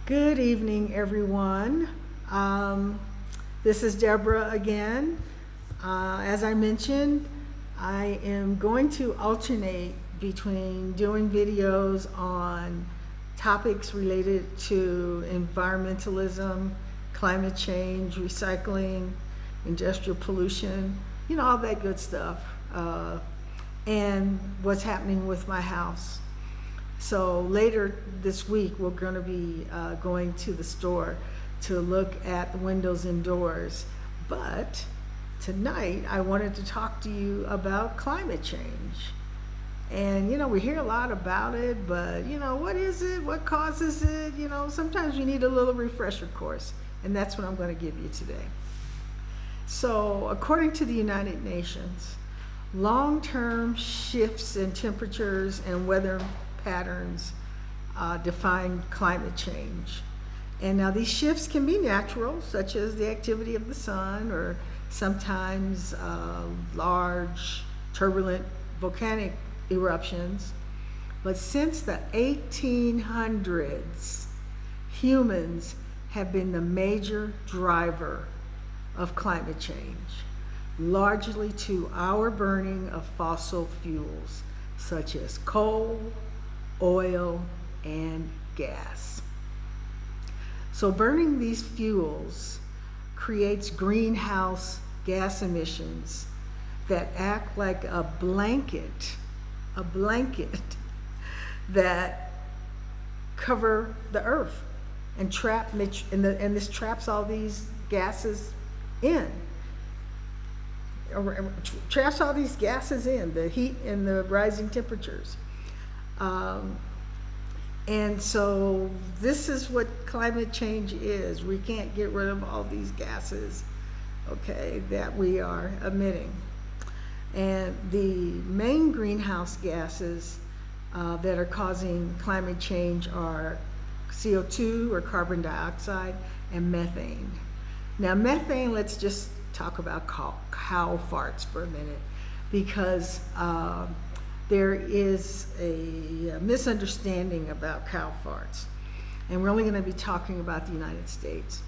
Good evening, everyone. Um, this is Deborah again. As I mentioned, I am going to alternate between doing videos on topics related to environmentalism, climate change, recycling, industrial pollution, all that good stuff, and what's happening with my house. So later this week, we're going to be going to the store to look at the windows and doors. But tonight, I wanted to talk to you about climate change. And we hear a lot about it, but what is it? What causes it? Sometimes we need a little refresher course, and that's what I'm going to give you today. So, according to the United Nations, long-term shifts in temperatures and weather patterns define climate change. And now these shifts can be natural, such as the activity of the sun, or sometimes large, turbulent volcanic eruptions. But since the 1800s, humans have been the major driver of climate change, largely to our burning of fossil fuels, such as coal, oil, and gas. So burning these fuels creates greenhouse gas emissions that act like a blanket that cover the earth and this traps all these gases in. Traps all these gases in, the heat and the rising temperatures. And so this is what climate change is. We can't get rid of all these gases, okay, that we are emitting. And the main greenhouse gases that are causing climate change are CO2 or carbon dioxide and methane. Now methane, let's just talk about cow farts for a minute, because there is a misunderstanding about cow farts. And we're only going to be talking about the United States.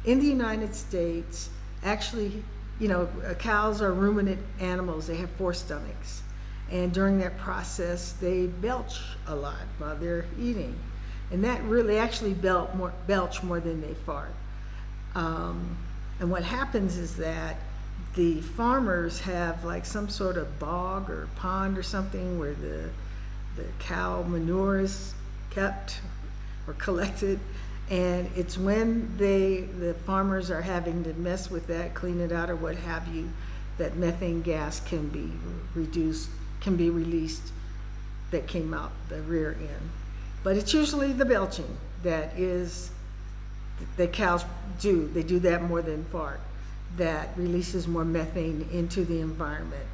In the United States, actually, cows are ruminant animals. They have 4 stomachs. And during that process, they belch a lot while they're eating. And that really actually belch more than they fart. And what happens is that the farmers have like some sort of bog or pond or something where the cow manure is kept or collected, and it's when the farmers are having to mess with that, clean it out or what have you, that methane gas can be released that came out the rear end. But it's usually the belching that cows do. They do that more than fart. That releases more methane into the environment.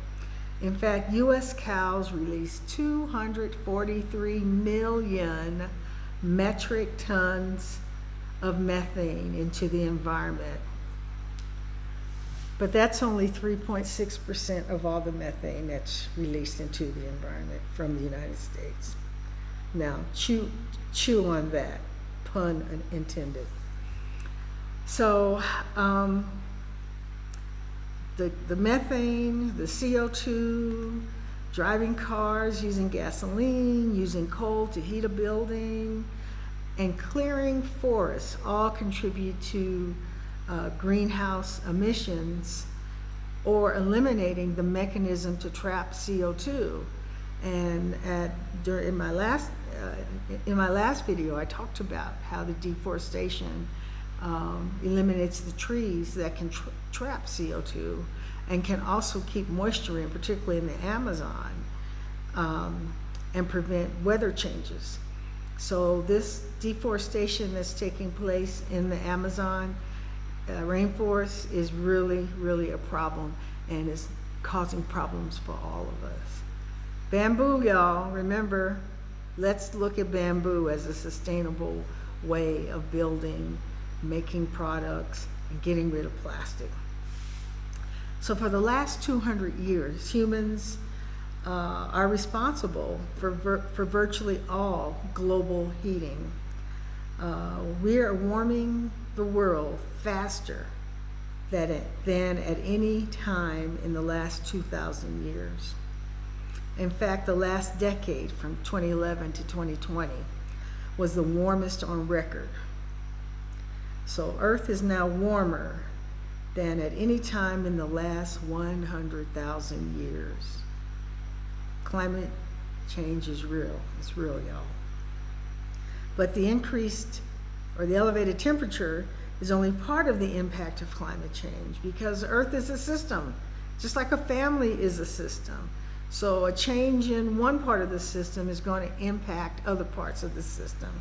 In fact, U.S. cows release 243 million metric tons of methane into the environment. But that's only 3.6% of all the methane that's released into the environment from the United States. Now, chew on that, pun intended. So, the methane, the CO2, driving cars, using gasoline, using coal to heat a building, and clearing forests all contribute to greenhouse emissions, or eliminating the mechanism to trap CO2. And in my last video, I talked about how the deforestation eliminates the trees that can trap CO2 and can also keep moisture in, particularly in the Amazon, and prevent weather changes. So this deforestation that's taking place in the Amazon rainforest is really, really a problem, and is causing problems for all of us. Bamboo, y'all, remember, let's look at bamboo as a sustainable way of building, making products, and getting rid of plastic. So for the last 200 years, humans are responsible for virtually all global heating. We are warming the world faster than at any time in the last 2,000 years. In fact, the last decade, from 2011 to 2020, was the warmest on record. So Earth is now warmer than at any time in the last 100,000 years. Climate change is real. It's real, y'all. But the increased or the elevated temperature is only part of the impact of climate change, because Earth is a system, just like a family is a system. So a change in one part of the system is going to impact other parts of the system,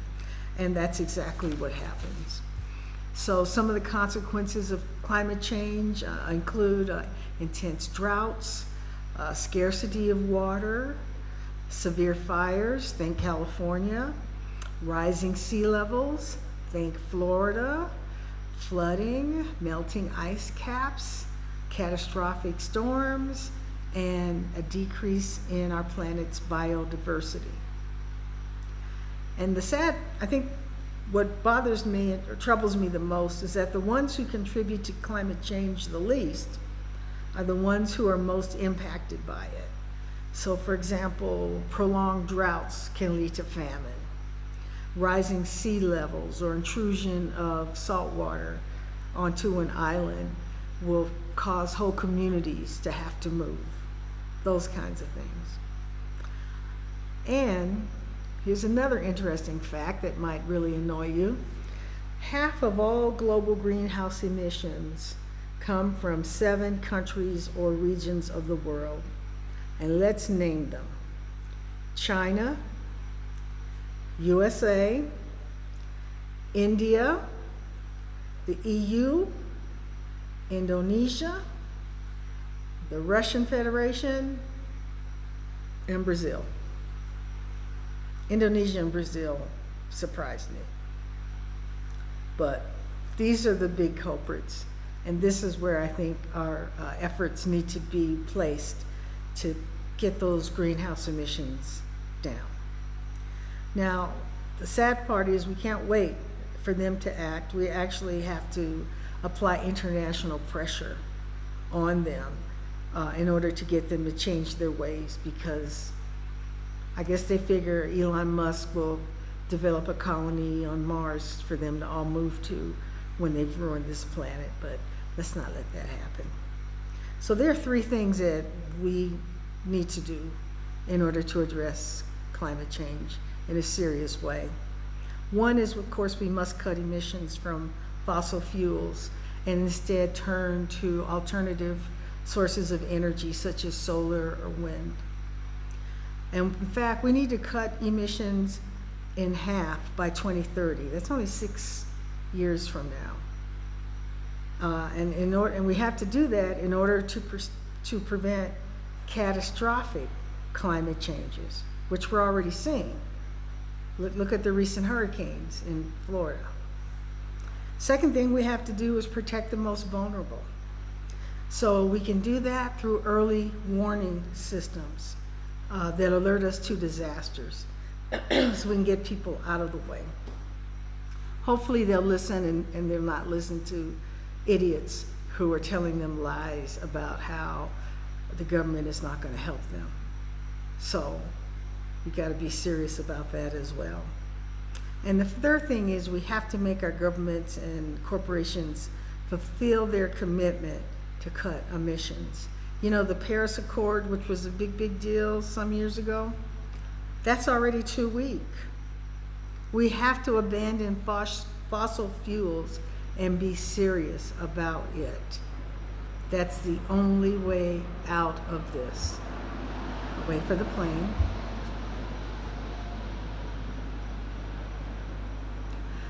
and that's exactly what happens. So some of the consequences of climate change include intense droughts, scarcity of water, severe fires, think California, rising sea levels, think Florida, flooding, melting ice caps, catastrophic storms, and a decrease in our planet's biodiversity. And I think what bothers me or troubles me the most is that the ones who contribute to climate change the least are the ones who are most impacted by it. So for example, prolonged droughts can lead to famine. Rising sea levels or intrusion of salt water onto an island will cause whole communities to have to move. Those kinds of things. And here's another interesting fact that might really annoy you. Half of all global greenhouse emissions come from 7 countries or regions of the world. And let's name them: China, USA, India, the EU, Indonesia, the Russian Federation, and Brazil. Indonesia and Brazil surprised me. But these are the big culprits, and this is where I think our efforts need to be placed to get those greenhouse emissions down. Now, the sad part is we can't wait for them to act. We actually have to apply international pressure on them in order to get them to change their ways, because I guess they figure Elon Musk will develop a colony on Mars for them to all move to when they've ruined this planet, but let's not let that happen. So there are 3 things that we need to do in order to address climate change in a serious way. One is, of course, we must cut emissions from fossil fuels and instead turn to alternative sources of energy such as solar or wind. And in fact, we need to cut emissions in half by 2030. That's only 6 years from now. And we have to do that in order to prevent catastrophic climate changes, which we're already seeing. Look at the recent hurricanes in Florida. Second thing we have to do is protect the most vulnerable. So we can do that through early warning systems that alert us to disasters so we can get people out of the way. Hopefully they'll listen and they'll not listen to idiots who are telling them lies about how the government is not going to help them. So we got to be serious about that as well. And the third thing is we have to make our governments and corporations fulfill their commitment to cut emissions. You know, the Paris Accord, which was a big deal some years ago, that's already too weak. We have to abandon fossil fuels and be serious about it. That's the only way out of this. Wait for the plane.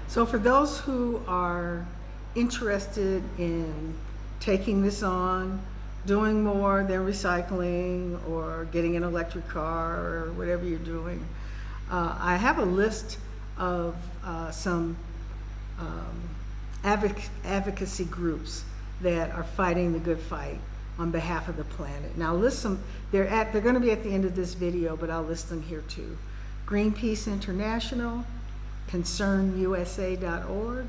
So for those who are interested in taking this on, doing more than recycling or getting an electric car or whatever you're doing, I have a list of some advocacy groups that are fighting the good fight on behalf of the planet. Now list them, they're going to be at the end of this video, but I'll list them here too. Greenpeace International, concernusa.org,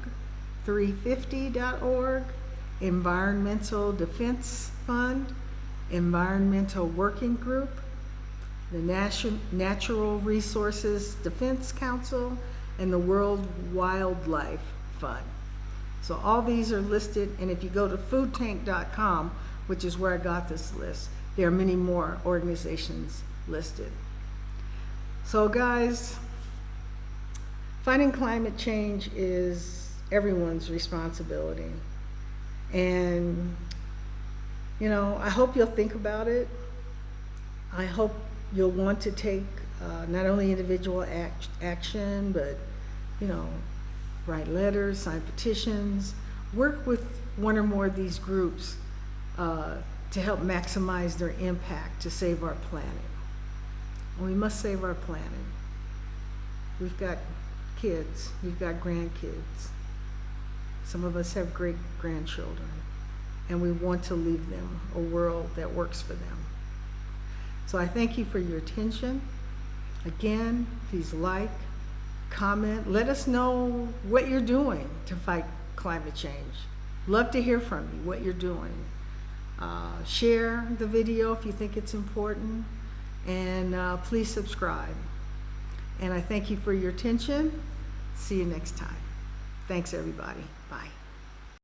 350.org, Environmental Defense Fund, Environmental Working Group, the Natural Resources Defense Council, and the World Wildlife Fund. So all these are listed, and if you go to foodtank.com, which is where I got this list, there are many more organizations listed. So guys, fighting climate change is everyone's responsibility. And, you know, I hope you'll think about it. I hope you'll want to take not only individual action, but, you know, write letters, sign petitions, work with one or more of these groups to help maximize their impact to save our planet. And we must save our planet. We've got kids, we've got grandkids. Some of us have great grandchildren, and we want to leave them a world that works for them. So I thank you for your attention. Again, please like, comment, let us know what you're doing to fight climate change. Love to hear from you, what you're doing. Share the video if you think it's important, and please subscribe. And I thank you for your attention. See you next time. Thanks, everybody.